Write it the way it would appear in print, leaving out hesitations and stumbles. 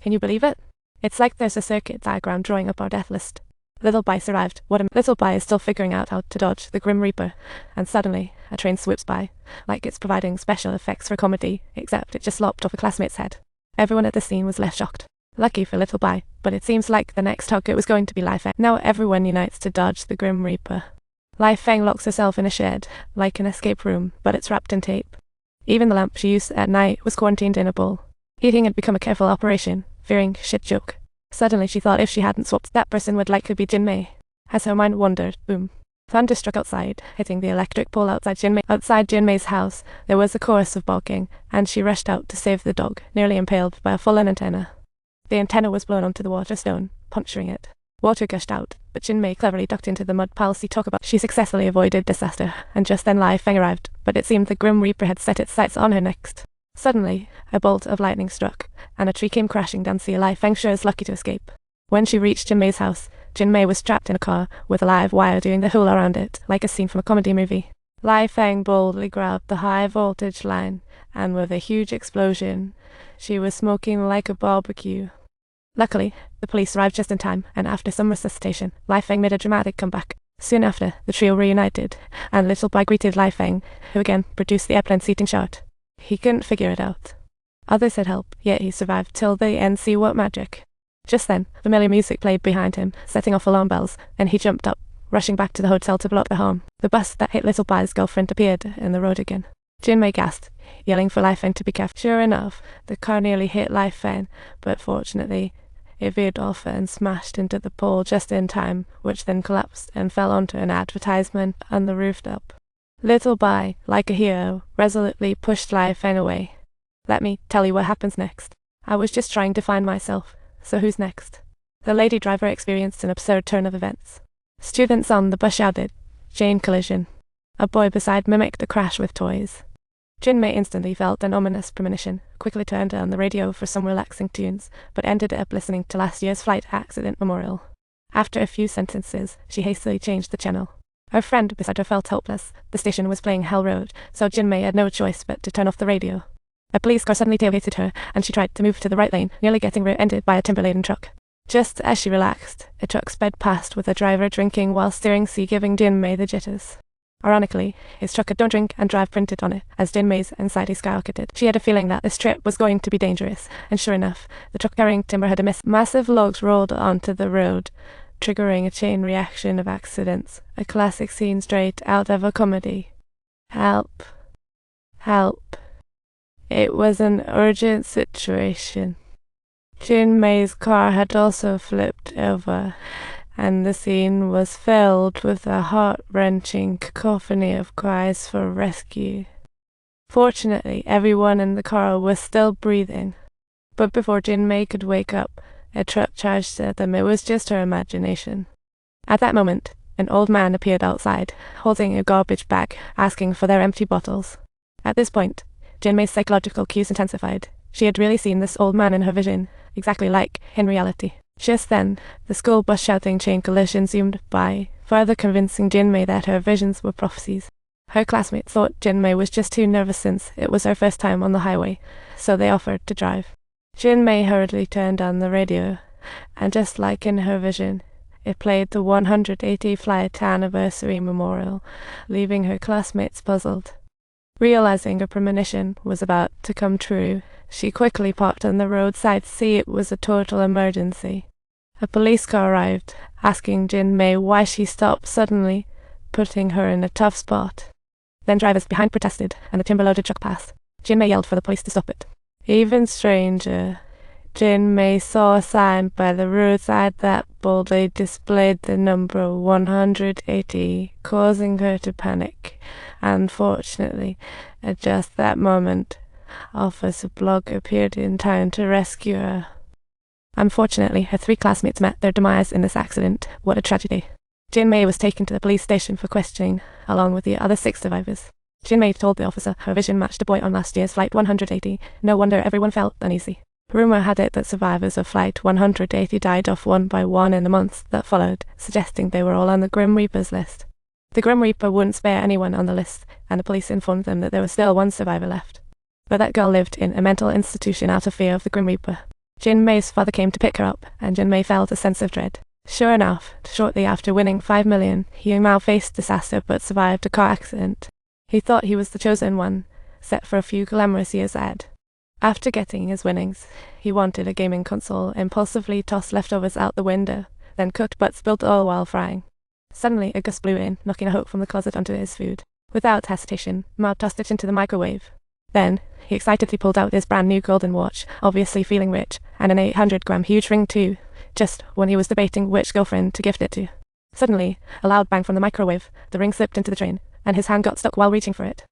Can you believe it? It's like there's a circuit diagram drawing up our death list. Little Bai survived. Little Bai is still figuring out how to dodge the Grim Reaper, and suddenly a train swoops by, like it's providing special effects for comedy, except it just lopped off a classmate's head. Everyone at the scene was left shocked. Lucky for Little Bai, but it seems like the next target was going to be Lai Feng. Now everyone unites to dodge the Grim Reaper. Lai Feng locks herself in a shed, like an escape room, but it's wrapped in tape. Even the lamp she used at night was quarantined in a bowl. Eating had become a careful operation, fearing shit joke. Suddenly she thought if she hadn't swapped, that person would likely be Jinmei. As her mind wandered, boom. Thunder struck outside, hitting the electric pole outside Jinmei. Outside Jinmei's house, there was a chorus of barking, and she rushed out to save the dog, nearly impaled by a fallen antenna. The antenna was blown onto the water stone, puncturing it. Water gushed out, but Jinmei cleverly ducked into the mud piles he talked about. She successfully avoided disaster, and just then Lai Feng arrived, but it seemed the Grim Reaper had set its sights on her next. Suddenly, a bolt of lightning struck, and a tree came crashing down to see Lai Feng sure is lucky to escape. When she reached Jinmei's house, Jinmei was trapped in a car, with a live wire doing the hula around it, like a scene from a comedy movie. Lai Feng boldly grabbed the high-voltage line, and with a huge explosion, she was smoking like a barbecue. Luckily, the police arrived just in time, and after some resuscitation, Lai Feng made a dramatic comeback. Soon after, the trio reunited, and Little Bai greeted Lai Feng, who again produced the airplane seating chart. He couldn't figure it out. Others had help, yet he survived till the end. See what magic. Just then, familiar music played behind him, setting off alarm bells, and he jumped up, rushing back to the hotel to block the harm. The bus that hit Little Bai's girlfriend appeared in the road again. Jinmei gasped, yelling for Lai Feng to be careful. Sure enough, the car nearly hit Lai Feng, but fortunately, it veered off and smashed into the pole just in time, which then collapsed and fell onto an advertisement on the rooftop. Little Bai, like a hero, resolutely pushed Lai Feng away. Let me tell you what happens next. I was just trying to find myself, so who's next? The lady driver experienced an absurd turn of events. Students on the bus shouted, "Chain collision." A boy beside mimicked the crash with toys. Jinmei instantly felt an ominous premonition, quickly turned on the radio for some relaxing tunes, but ended up listening to last year's flight accident memorial. After a few sentences, she hastily changed the channel. Her friend beside her felt helpless. The station was playing Hell Road, so Jinmei had no choice but to turn off the radio. A police car suddenly tailgated her, and she tried to move to the right lane, nearly getting rear-ended by a timber-laden truck. Just as she relaxed, a truck sped past with a driver drinking while steering, giving Jinmei the jitters. Ironically, his truck had "Don't Drink and Drive" printed on it, as Jinmei's anxiety skyrocketed. She had a feeling that this trip was going to be dangerous, and sure enough, the truck carrying timber had a miss. Massive logs rolled onto the road, triggering a chain reaction of accidents, a classic scene straight out of a comedy. Help. Help. It was an urgent situation. Jinmei's car had also flipped over, and the scene was filled with a heart-wrenching cacophony of cries for rescue. Fortunately, everyone in the car was still breathing, but before Jinmei could wake up, a truck charged at them. It was just her imagination. At that moment, an old man appeared outside, holding a garbage bag, asking for their empty bottles. At this point, Jinmei's psychological cues intensified. She had really seen this old man in her vision, exactly like in reality. Just then, the school bus shouting "Chain collision" zoomed by, further convincing Jinmei that her visions were prophecies. Her classmates thought Jinmei was just too nervous since it was her first time on the highway, so they offered to drive. Jinmei hurriedly turned on the radio, and just like in her vision, it played the 180th flight anniversary memorial, leaving her classmates puzzled. Realizing her premonition was about to come true, she quickly parked on the roadside to see it was a total emergency. A police car arrived, asking Jinmei why she stopped suddenly, putting her in a tough spot. Then drivers behind protested, and the timber-loaded truck passed. Jinmei yelled for the police to stop it. Even stranger, Jinmei saw a sign by the roadside that boldly displayed the number 180, causing her to panic. Unfortunately, at just that moment, Officer Block appeared in time to rescue her. Unfortunately, her 3 classmates met their demise in this accident. What a tragedy. Jinmei was taken to the police station for questioning, along with the other 6 survivors. Jinmei told the officer her vision matched a boy on last year's Flight 180. No wonder everyone felt uneasy. Rumor had it that survivors of Flight 180 died off one by one in the months that followed, suggesting they were all on the Grim Reaper's list. The Grim Reaper wouldn't spare anyone on the list, and the police informed them that there was still one survivor left. But that girl lived in a mental institution out of fear of the Grim Reaper. Jinmei's father came to pick her up, and Jinmei felt a sense of dread. Sure enough, shortly after winning 5 million, Mao faced disaster but survived a car accident. He thought he was the chosen one, set for a few glamorous years ahead. After getting his winnings, he wanted a gaming console, impulsively tossed leftovers out the window, then cooked but spilled oil while frying. Suddenly, a gust blew in, knocking a hook from the closet onto his food. Without hesitation, Mao tossed it into the microwave. Then, he excitedly pulled out his brand new golden watch, obviously feeling rich, and an 800-gram huge ring too, just when he was debating which girlfriend to gift it to. Suddenly, a loud bang from the microwave, the ring slipped into the drain, and his hand got stuck while reaching for it.